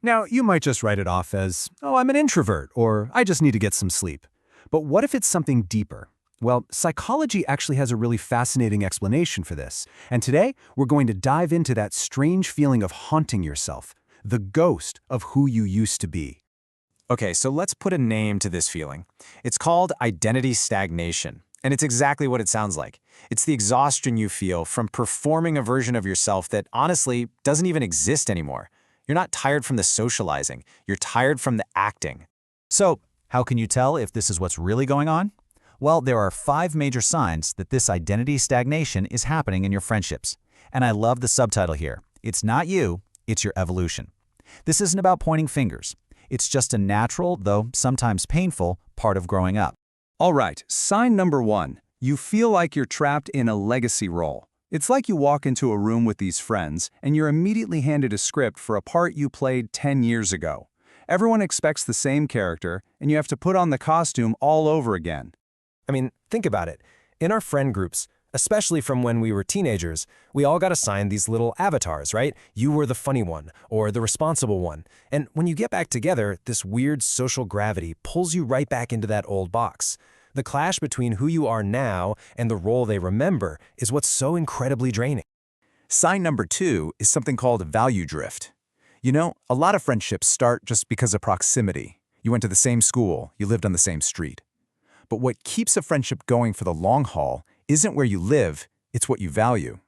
Now, you might just write it off as, oh, I'm an introvert, or I just need to get some sleep. But what if it's something deeper? Well, psychology actually has a really fascinating explanation for this. And today, we're going to dive into that strange feeling of haunting yourself, the ghost of who you used to be. Okay, so let's put a name to this feeling. It's called identity stagnation, and it's exactly what it sounds like. It's the exhaustion you feel from performing a version of yourself that honestly doesn't even exist anymore. You're not tired from the socializing, you're tired from the acting. So, how can you tell if this is what's really going on? Well, there are 5 major signs that this identity stagnation is happening in your friendships. And I love the subtitle here. It's not you, it's your evolution. This isn't about pointing fingers. It's just a natural, though sometimes painful, part of growing up. All right, sign number 1. You feel like you're trapped in a legacy role. It's like you walk into a room with these friends, and you're immediately handed a script for a part you played 10 years ago. Everyone expects the same character, and you have to put on the costume all over again. I mean, think about it. In our friend groups, especially from when we were teenagers, we all got assigned these little avatars, right? You were the funny one, or the responsible one. And when you get back together, this weird social gravity pulls you right back into that old box. The clash between who you are now and the role they remember is what's so incredibly draining. Sign number 2 is something called value drift. You know, a lot of friendships start just because of proximity. You went to the same school, you lived on the same street. But what keeps a friendship going for the long haul isn't where you live, it's what you value.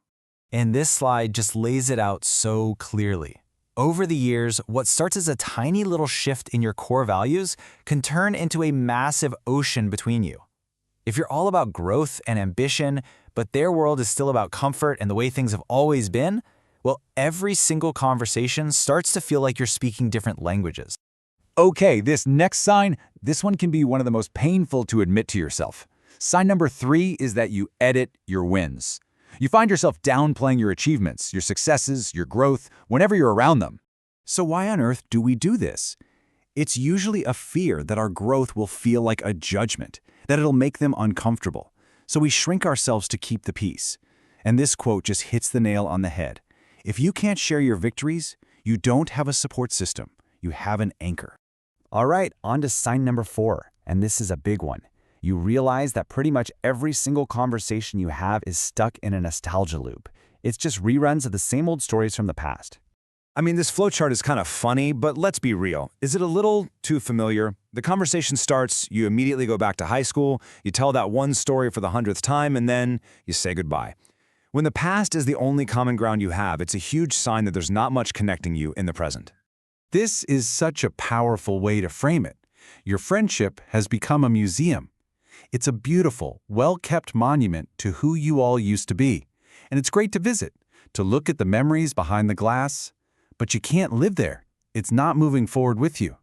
And this slide just lays it out so clearly. Over the years, what starts as a tiny little shift in your core values can turn into a massive ocean between you. If you're all about growth and ambition, but their world is still about comfort and the way things have always been, well, every single conversation starts to feel like you're speaking different languages. Okay, this next sign, this one can be one of the most painful to admit to yourself. Sign number 3 is that you edit your wins. You find yourself downplaying your achievements, your successes, your growth, whenever you're around them. So why on earth do we do this? It's usually a fear that our growth will feel like a judgment, that it'll make them uncomfortable. So we shrink ourselves to keep the peace. And this quote just hits the nail on the head. If you can't share your victories, you don't have a support system. You have an anchor. All right, on to sign number 4, and this is a big one. You realize that pretty much every single conversation you have is stuck in a nostalgia loop. It's just reruns of the same old stories from the past. I mean, this flowchart is kind of funny, but let's be real. Is it a little too familiar? The conversation starts, you immediately go back to high school, you tell that one story for the 100th time, and then you say goodbye. When the past is the only common ground you have, it's a huge sign that there's not much connecting you in the present. This is such a powerful way to frame it. Your friendship has become a museum. It's a beautiful, well-kept monument to who you all used to be. And it's great to visit, to look at the memories behind the glass. But you can't live there. It's not moving forward with you.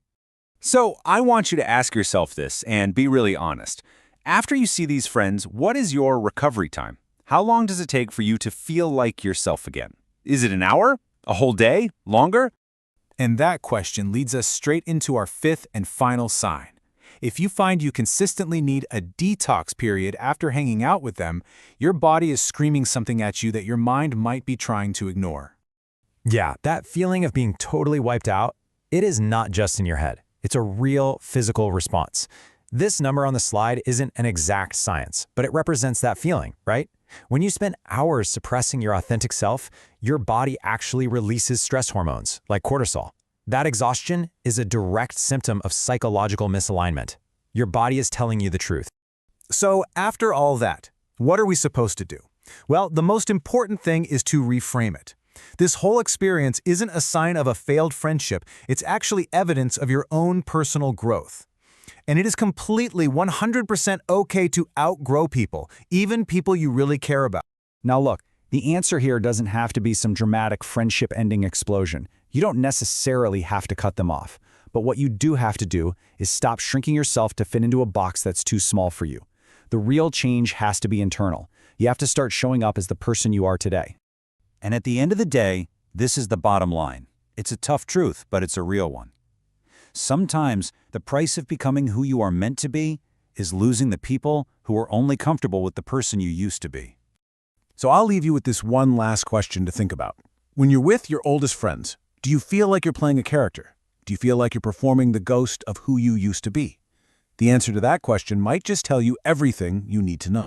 So I want you to ask yourself this and be really honest. After you see these friends, what is your recovery time? How long does it take for you to feel like yourself again? Is it an hour? A whole day? Longer? And that question leads us straight into our 5th and final sign. If you find you consistently need a detox period after hanging out with them, your body is screaming something at you that your mind might be trying to ignore. Yeah, that feeling of being totally wiped out, it is not just in your head. It's a real physical response. This number on the slide isn't an exact science, but it represents that feeling, right? When you spend hours suppressing your authentic self, your body actually releases stress hormones, like cortisol. That exhaustion is a direct symptom of psychological misalignment. Your body is telling you the truth. So after all that, what are we supposed to do? Well, the most important thing is to reframe it. This whole experience isn't a sign of a failed friendship, it's actually evidence of your own personal growth. And it is completely 100% okay to outgrow people, even people you really care about. Now look, the answer here doesn't have to be some dramatic friendship-ending explosion. You don't necessarily have to cut them off. But what you do have to do is stop shrinking yourself to fit into a box that's too small for you. The real change has to be internal. You have to start showing up as the person you are today. And at the end of the day, this is the bottom line. It's a tough truth, but it's a real one. Sometimes the price of becoming who you are meant to be is losing the people who are only comfortable with the person you used to be. So I'll leave you with this one last question to think about. When you're with your oldest friends, do you feel like you're playing a character? Do you feel like you're performing the ghost of who you used to be? The answer to that question might just tell you everything you need to know.